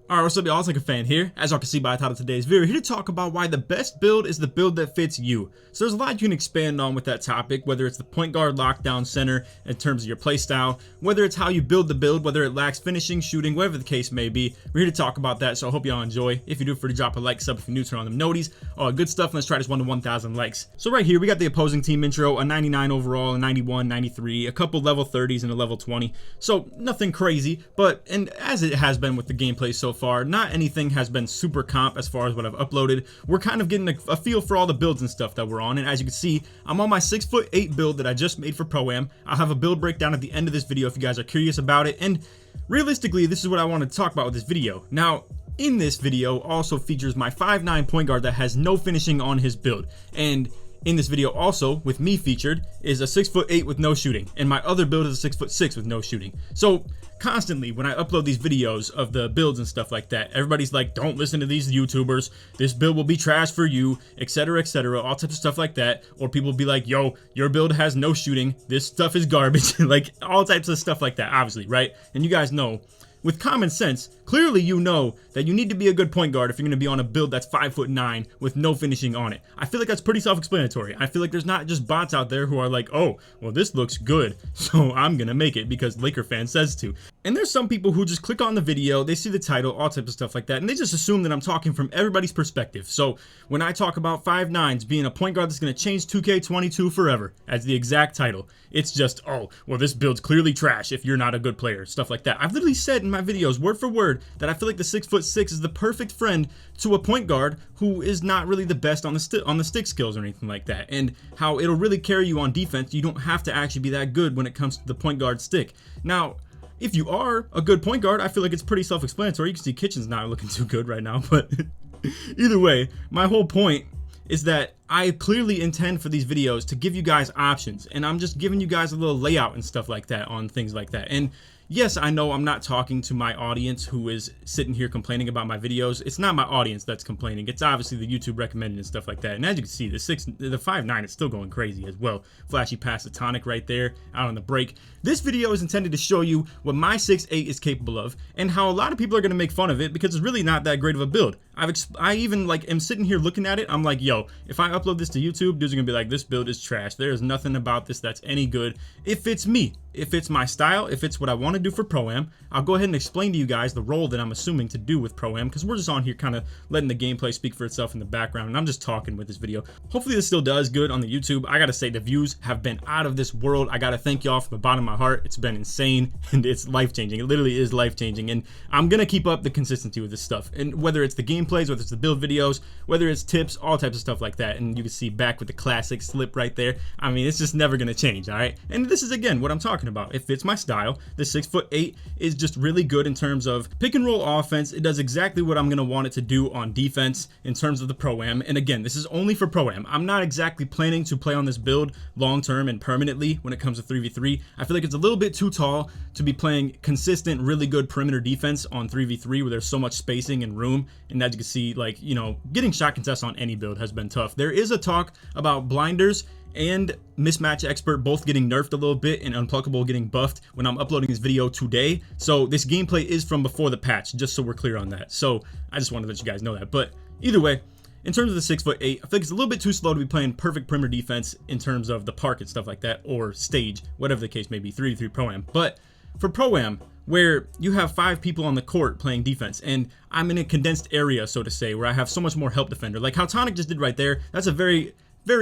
Alright, what's up y'all, it's LakerFan here. As y'all can see by the title of today's video, here to talk about why the best build is the build that fits you. So there's a lot you can expand on with that topic, whether it's the point guard, lockdown, center, in terms of your playstyle, whether it's how you build the build, whether it lacks finishing, shooting, whatever the case may be. We're here to talk about that, so I hope y'all enjoy. If you do, feel free to drop a like, sub if you're new, turn on them noties. Good stuff, let's try this 1 to 1,000 likes. So right here, we got the opposing team intro, a 99 overall, a 91, 93, a couple level 30s and a level 20. So nothing crazy, and as it has been with the gameplay so far, not anything has been super comp as far as what I've uploaded. We're kind of getting a feel for all the builds and stuff that we're on, and as you can see, I'm on my 6'8" build that I just made for Pro-Am. I'll have a build breakdown at the end of this video if you guys are curious about it, and realistically, this is what I want to talk about with this video. Now, in this video also features my 5'9" point guard that has no finishing on his build, and in this video also, with me featured, is a 6'8" with no shooting, and my other build is a 6'6" with no shooting. So constantly when I upload these videos of the builds and stuff like that, everybody's like, don't listen to these YouTubers, this build will be trash for you, etc, all types of stuff like that. Or people will be like, yo, your build has no shooting, this stuff is garbage. Like all types of stuff like that, obviously, right? And you guys know, with common sense, clearly you know that you need to be a good point guard if you're going to be on a build that's 5'9" with no finishing on it. I feel like that's pretty self-explanatory. I feel like there's not just bots out there who are like, oh, well, this looks good, so I'm going to make it because LakerFan says to. And there's some people who just click on the video, they see the title, all types of stuff like that, and they just assume that I'm talking from everybody's perspective. So when I talk about 5'9s being a point guard that's going to change 2K22 forever, as the exact title, it's just, oh, well, this build's clearly trash if you're not a good player, stuff like that. I've literally said in my videos, word for word, that I feel like the 6'6" is the perfect friend to a point guard who is not really the best on the stick skills or anything like that, and how it'll really carry you on defense. You don't have to actually be that good when it comes to the point guard stick. Now, if you are a good point guard, I feel like it's pretty self-explanatory. You can see Kitchen's not looking too good right now, but either way, my whole point is that I clearly intend for these videos to give you guys options, and I'm just giving you guys a little layout and stuff like that on things like that. And yes, I know I'm not talking to my audience who is sitting here complaining about my videos. It's not my audience that's complaining. It's obviously the YouTube recommended and stuff like that. And as you can see, the 5'9" is still going crazy as well. Flashy pass to Tonic right there, out on the break. This video is intended to show you what my 6'8" is capable of, and how a lot of people are going to make fun of it because it's really not that great of a build. I even am sitting here looking at it. I'm like, yo, if I upload this to YouTube, dudes are gonna be like, this build is trash. There is nothing about this that's any good. If it's me, if it's my style, if it's what I want to do for Pro-Am, I'll go ahead and explain to you guys the role that I'm assuming to do with Pro-Am, because we're just on here kind of letting the gameplay speak for itself in the background, and I'm just talking with this video. Hopefully this still does good on the YouTube. I gotta say, the views have been out of this world. I gotta thank y'all from the bottom of my heart. It's been insane, and it's life-changing. It literally is life-changing, and I'm gonna keep up the consistency with this stuff, and whether it's the gameplays, whether it's the build videos, whether it's tips, all types of stuff like that. And you can see back with the classic slip right there. I mean, it's just never gonna change, all right? And this is, again, what I'm talking about. It fits my style. The 6'8" is just really good in terms of pick and roll offense. It does exactly what I'm gonna want it to do on defense in terms of the Pro-Am. And again, this is only for Pro-Am. I'm not exactly planning to play on this build long-term and permanently when it comes to 3v3. I feel like it's a little bit too tall to be playing consistent, really good perimeter defense on 3v3 where there's so much spacing and room. And as you can see, like, you know, getting shot contests on any build has been tough. There is a talk about blinders and mismatch expert both getting nerfed a little bit and unpluckable getting buffed when I'm uploading this video today. So this gameplay is from before the patch, just so we're clear on that. So I just wanted to let you guys know that. But either way, in terms of the 6'8", I feel like it's a little bit too slow to be playing perfect perimeter defense in terms of the park and stuff like that, or stage, whatever the case may be, 3v3 Pro-Am. But for Pro-Am, where you have 5 people on the court playing defense, and I'm in a condensed area, so to say, where I have so much more help defender, like how Tonic just did right there. That's a very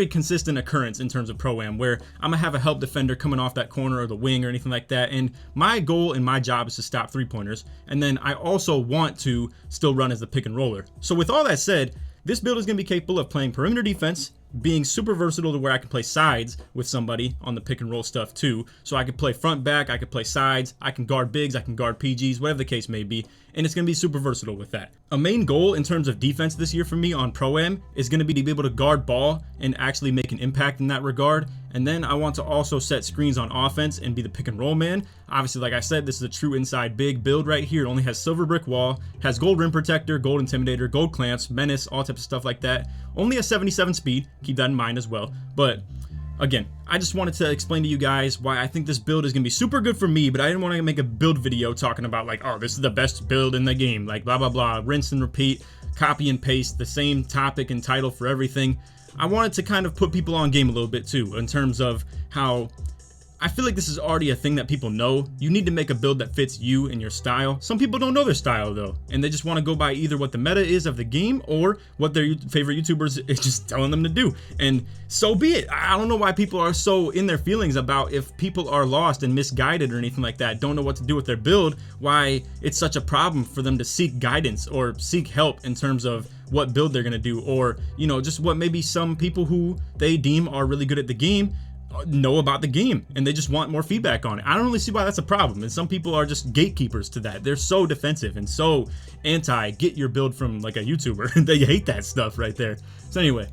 consistent occurrence in terms of Pro-Am, where I'm gonna have a help defender coming off that corner or the wing or anything like that, and my goal and my job is to stop 3-pointers, and then I also want to still run as the pick and roller. So with all that said, this build is going to be capable of playing perimeter defense, being super versatile to where I can play sides with somebody on the pick and roll stuff too. So I can play front back, I can play sides, I can guard bigs, I can guard PGs, whatever the case may be. And it's going to be super versatile with that. A main goal in terms of defense this year for me on Pro-Am is going to be able to guard ball and actually make an impact in that regard. And then I want to also set screens on offense and be the pick and roll man. Obviously, like I said, this is a true inside big build right here. It only has silver brick wall, has gold rim protector, gold intimidator, gold clamps, menace, all types of stuff like that. Only a 77 speed, keep that in mind as well. But again, I just wanted to explain to you guys why I think this build is going to be super good for me, but I didn't want to make a build video talking about like, oh, this is the best build in the game, like blah, blah, blah, rinse and repeat, copy and paste the same topic and title for everything. I wanted to kind of put people on game a little bit too, in terms of how I feel like this is already a thing that people know. You need to make a build that fits you and your style. Some people don't know their style though, and they just want to go by either what the meta is of the game or what their favorite YouTubers is just telling them to do. And so be it. I don't know why people are so in their feelings about if people are lost and misguided or anything like that, don't know what to do with their build, why it's such a problem for them to seek guidance or seek help in terms of what build they're going to do, or, you know, just what maybe some people who they deem are really good at the game know about the game and they just want more feedback on it. I don't really see why that's a problem, and some people are just gatekeepers to that. They're so defensive and so anti get your build from like a YouTuber. They hate that stuff right there. So anyway,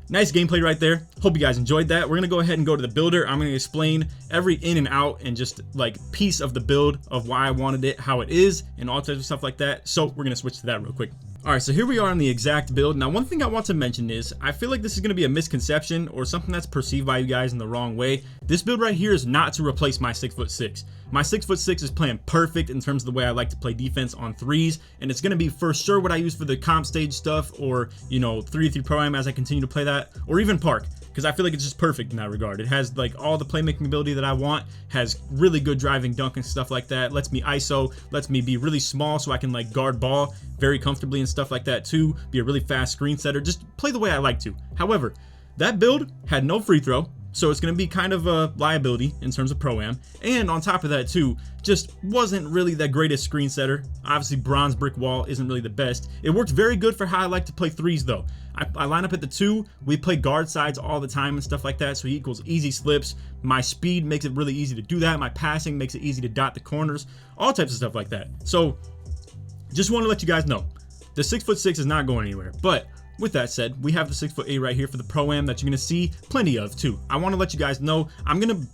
nice gameplay right there. Hope you guys enjoyed that. We're gonna go ahead and go to the builder. I'm gonna explain every in and out and just like piece of the build of why I wanted it, how it is, and all types of stuff like that. So we're gonna switch to that real quick. Alright, so here we are on the exact build. Now, one thing I want to mention is, I feel like this is going to be a misconception or something that's perceived by you guys in the wrong way. This build right here is not to replace my 6'6". My 6'6" is playing perfect in terms of the way I like to play defense on threes, and it's going to be for sure what I use for the comp stage stuff, or, you know, 3-3 Pro-Am as I continue to play that, or even Park, because I feel like it's just perfect in that regard. It has like all the playmaking ability that I want, has really good driving, dunk, and stuff like that, lets me ISO, lets me be really small so I can like guard ball very comfortably and stuff like that too, be a really fast screen setter, just play the way I like to. However, that build had no free throw, so it's going to be kind of a liability in terms of Pro-Am, and on top of that too, just wasn't really the greatest screen setter. Obviously, bronze brick wall isn't really the best. It worked very good for how I like to play threes though. I line up at the 2, we play guard sides all the time and stuff like that, so he equals easy slips. My speed makes it really easy to do that. My passing makes it easy to dot the corners, all types of stuff like that. So just want to let you guys know, the 6'6" is not going anywhere. But with that said, we have the 6'8" right here for the Pro-Am that you're gonna see plenty of too. I want to let you guys know,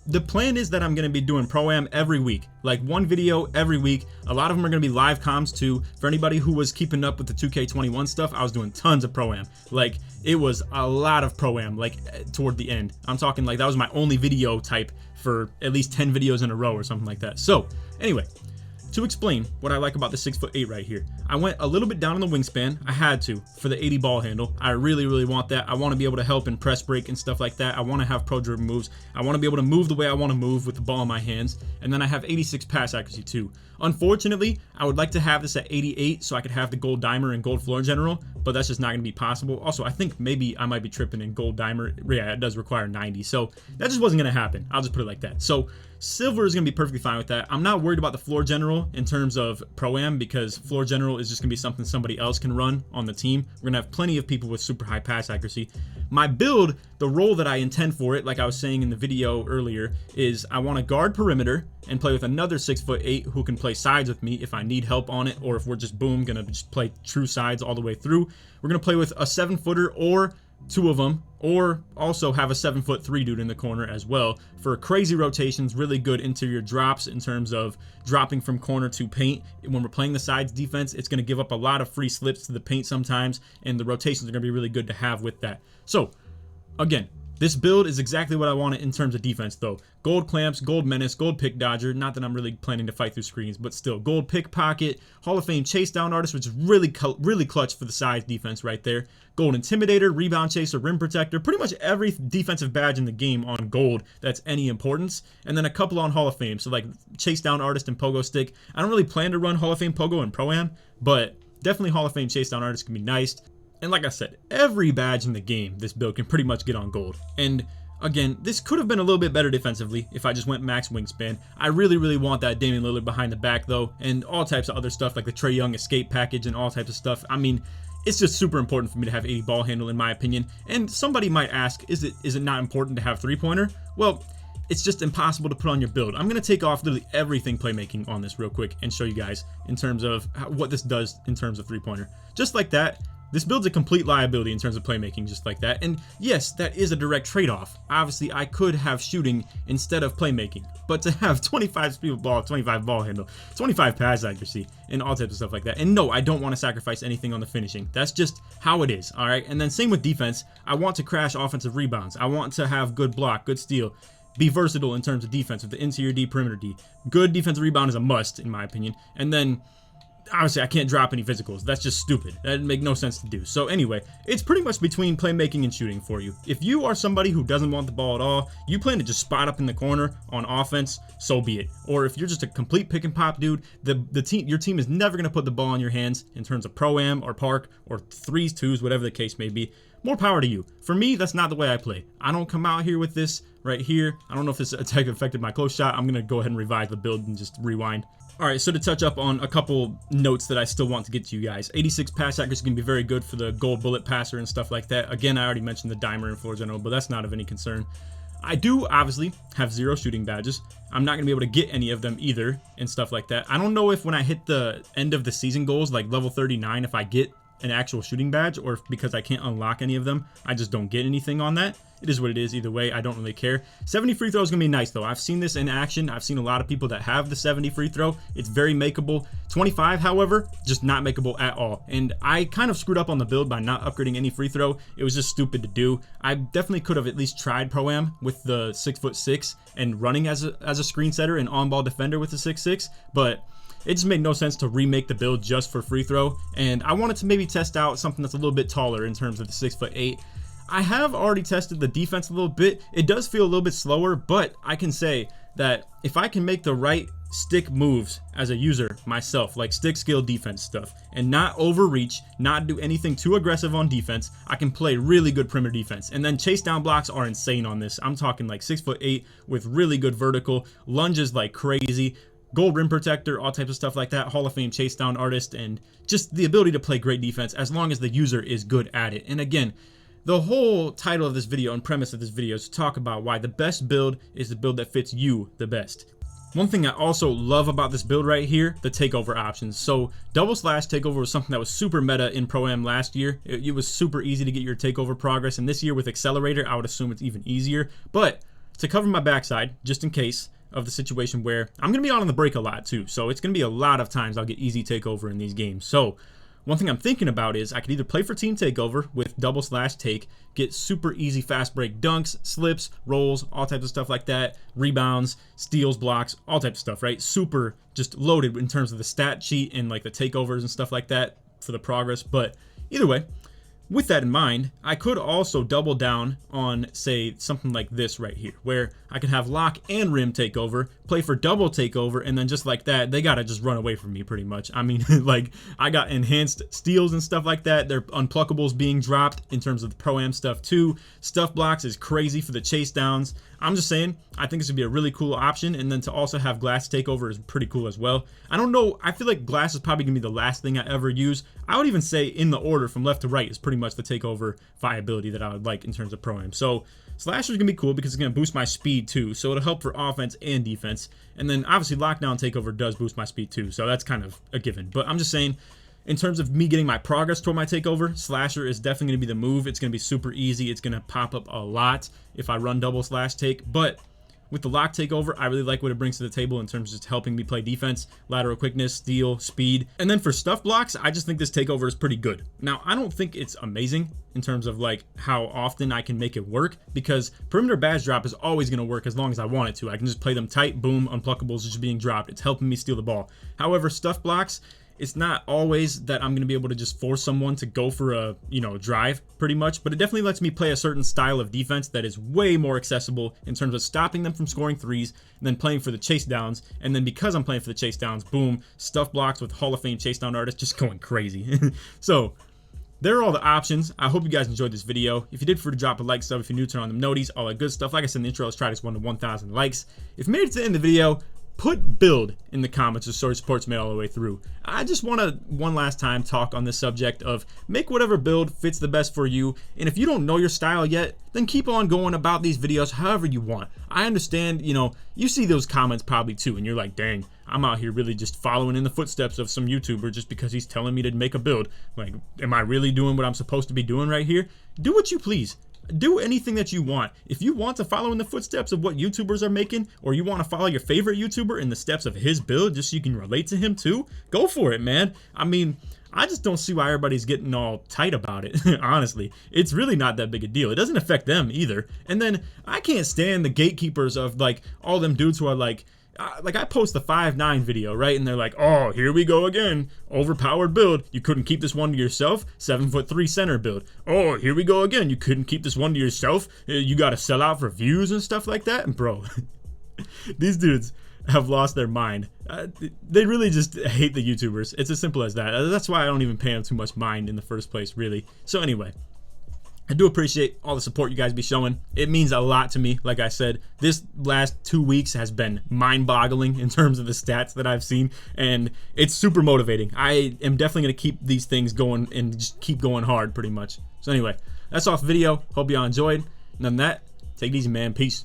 the plan is that I'm gonna be doing Pro-Am every week, like one video every week. A lot of them are gonna be live comms too. For anybody who was keeping up with the 2K21 stuff, I was doing tons of Pro-Am. Like, it was a lot of Pro-Am, like toward the end. I'm talking like that was my only video type for at least 10 videos in a row or something like that. So anyway, to explain what I like about the 6'8" right here, I went a little bit down on the wingspan. I had to for the 80 ball handle. I really want that. I want to be able to help in press break and stuff like that. I want to have pro driven moves. I want to be able to move the way I want to move with the ball in my hands. And then I have 86 pass accuracy too. Unfortunately, I would like to have this at 88 so I could have the gold dimer and gold floor general, but that's just not going to be possible. Also, I think maybe I might be tripping in gold dimer. Yeah, it does require 90, so that just wasn't going to happen. I'll just put it like that. So silver is going to be perfectly fine with that. I'm not worried about the floor general in terms of Pro-Am, because floor general is just going to be something somebody else can run on the team. We're going to have plenty of people with super high pass accuracy. My build, the role that I intend for it, like I was saying in the video earlier, is I want to guard perimeter and play with another 6'8" who can play sides with me if I need help on it, or if we're just boom gonna just play true sides all the way through. We're gonna play with a 7-footer or 2 of them, or also have a 7'3" dude in the corner as well for crazy rotations, really good interior drops in terms of dropping from corner to paint. When we're playing the sides defense, it's going to give up a lot of free slips to the paint sometimes, and the rotations are going to be really good to have with that. So again, this build is exactly what I wanted in terms of defense though. Gold clamps, gold menace, gold pick dodger. Not that I'm really planning to fight through screens, but still. Gold pickpocket, Hall of Fame chase down artist, which is really clutch for the size defense right there. Gold intimidator, rebound chaser, rim protector. Pretty much every defensive badge in the game on gold that's any importance. And then a couple on Hall of Fame. So like chase down artist and pogo stick. I don't really plan to run Hall of Fame pogo and Pro-Am, but definitely Hall of Fame chase down artist can be nice. And like I said, every badge in the game, this build can pretty much get on gold. And again, this could have been a little bit better defensively if I just went max wingspan. I really want that Damian Lillard behind the back though, and all types of other stuff like the Trae Young escape package and all types of stuff. I mean, it's just super important for me to have 80 ball handle in my opinion. And somebody might ask, is it not important to have 3-pointer? Well, it's just impossible to put on your build. I'm going to take off literally everything playmaking on this real quick and show you guys in terms of what this does in terms of 3-pointer. Just like that. This build's a complete liability in terms of playmaking, just like that. And yes, that is a direct trade-off. Obviously, I could have shooting instead of playmaking, but to have 25 speed of ball, 25 ball handle, 25 pass accuracy, and all types of stuff like that. And no, I don't want to sacrifice anything on the finishing. That's just how it is, all right? And then same with defense. I want to crash offensive rebounds. I want to have good block, good steal, be versatile in terms of defense with the interior D, perimeter D. Good defensive rebound is a must, in my opinion. And then obviously, I can't drop any physicals. That's just stupid. That'd make no sense to do. So anyway, it's pretty much between playmaking and shooting for you. If you are somebody who doesn't want the ball at all, you plan to just spot up in the corner on offense, so be it. Or if you're just a complete pick and pop dude, your team is never going to put the ball in your hands in terms of pro-am or park or threes, twos, whatever the case may be. More power to you. For me, that's not the way I play. I don't come out here with this right here. I don't know if this attack affected my close shot. I'm going to go ahead and revise the build and just rewind. Alright, so to touch up on a couple notes that I still want to get to you guys. 86 pass accuracy is going to be very good for the gold bullet passer and stuff like that. Again, I already mentioned the dimer and floor general, but that's not of any concern. I do obviously have 0 shooting badges. I'm not going to be able to get any of them either and stuff like that. I don't know if when I hit the end of the season goals, like level 39, if I get an actual shooting badge, or if because I can't unlock any of them, I just don't get anything on that. It is what it is. Either way, I don't really care. 70 free throw is going to be nice, though. I've seen this in action. I've seen a lot of people that have the 70 free throw. It's very makeable. 25, however, just not makeable at all. And I kind of screwed up on the build by not upgrading any free throw. It was just stupid to do. I definitely could have at least tried Pro-Am with the 6'6" and running as a screen setter and on-ball defender with the 6'6", but it just made no sense to remake the build just for free throw. And I wanted to maybe test out something that's a little bit taller in terms of the 6'8". I have already tested the defense a little bit. It does feel a little bit slower, but I can say that if I can make the right stick moves as a user myself, like stick skill defense stuff, and not overreach, not do anything too aggressive on defense, I can play really good perimeter defense. And then chase down blocks are insane on this. I'm talking like 6'8" with really good vertical, lunges like crazy, gold rim protector, all types of stuff like that, Hall of Fame chase down artist, and just the ability to play great defense as long as the user is good at it. And again, the whole title of this video and premise of this video is to talk about why the best build is the build that fits you the best. One thing I also love about this build right here, the takeover options. So double slash takeover was something that was super meta in Pro-Am last year. It was super easy to get your takeover progress, and this year with accelerator, I would assume it's even easier. But to cover my backside, just in case of the situation where I'm going to be on the break a lot too, so it's going to be a lot of times I'll get easy takeover in these games. So one thing I'm thinking about is I could either play for team takeover with double slash take, get super easy fast break dunks, slips, rolls, all types of stuff like that, rebounds, steals, blocks, all types of stuff, right? Super just loaded in terms of the stat sheet and like the takeovers and stuff like that for the progress. But either way, with that in mind, I could also double down on, say, something like this right here, where I could have lock and rim takeover, play for double takeover, and then just like that, they gotta just run away from me pretty much. I mean, like, I got enhanced steals and stuff like that. They're unpluggables being dropped in terms of the Pro-Am stuff too. Stuff blocks is crazy for the chase downs. I'm just saying, I think this would be a really cool option, and then to also have glass takeover is pretty cool as well. I don't know, I feel like glass is probably gonna be the last thing I ever use. I would even say in the order from left to right is pretty much the takeover viability that I would like in terms of Pro-Am. So slasher is gonna be cool because it's gonna boost my speed too, so it'll help for offense and defense. And then obviously lockdown takeover does boost my speed too, so that's kind of a given. But I'm just saying, in terms of me getting my progress toward my takeover, slasher is definitely going to be the move. It's going to be super easy. It's going to pop up a lot if I run double slash take. But with the lock takeover, I really like what it brings to the table in terms of just helping me play defense, lateral quickness, steal, speed. And then for stuff blocks, I just think this takeover is pretty good. Now, I don't think it's amazing in terms of like how often I can make it work, because perimeter badge drop is always going to work as long as I want it to. I can just play them tight, boom, unpluggables just being dropped. It's helping me steal the ball. However, stuff blocks, it's not always that I'm going to be able to just force someone to go for a, drive pretty much, but it definitely lets me play a certain style of defense that is way more accessible in terms of stopping them from scoring threes and then playing for the chase downs. And then because I'm playing for the chase downs, boom, stuff blocks with Hall of Fame chase down artists just going crazy. So there are all the options. I hope you guys enjoyed this video. If you did, feel free to drop a like, sub if you're new, turn on them noties, all that good stuff. Like I said in the intro, let's try this one to 1,000 likes. If you made it to the end of the video, put build in the comments so it supports me all the way through. I just want to one last time talk on this subject of make whatever build fits the best for you. And if you don't know your style yet, then keep on going about these videos however you want. I understand, you see those comments probably too, and you're like, dang, I'm out here really just following in the footsteps of some YouTuber just because he's telling me to make a build. Like, am I really doing what I'm supposed to be doing right here? Do what you please. Do anything that you want. If you want to follow in the footsteps of what YouTubers are making, or you want to follow your favorite YouTuber in the steps of his build just so you can relate to him too, go for it, man. I mean, I just don't see why everybody's getting all tight about it. Honestly, it's really not that big a deal. It doesn't affect them either. And then I can't stand the gatekeepers of like all them dudes who are like I post the 5'9" video, right? And they're like, oh, here we go again. Overpowered build. You couldn't keep this one to yourself. 7'3" center build. Oh, here we go again. You couldn't keep this one to yourself. You got to sell out for views and stuff like that. And bro, these dudes have lost their mind. They really just hate the YouTubers. It's as simple as that. That's why I don't even pay them too much mind in the first place, really. So anyway, I do appreciate all the support you guys be showing. It means a lot to me. Like I said, this last 2 weeks has been mind-boggling in terms of the stats that I've seen, and it's super motivating. I am definitely going to keep these things going and just keep going hard pretty much. So anyway, that's all for the video. Hope y'all enjoyed. And other than that, take it easy, man. Peace.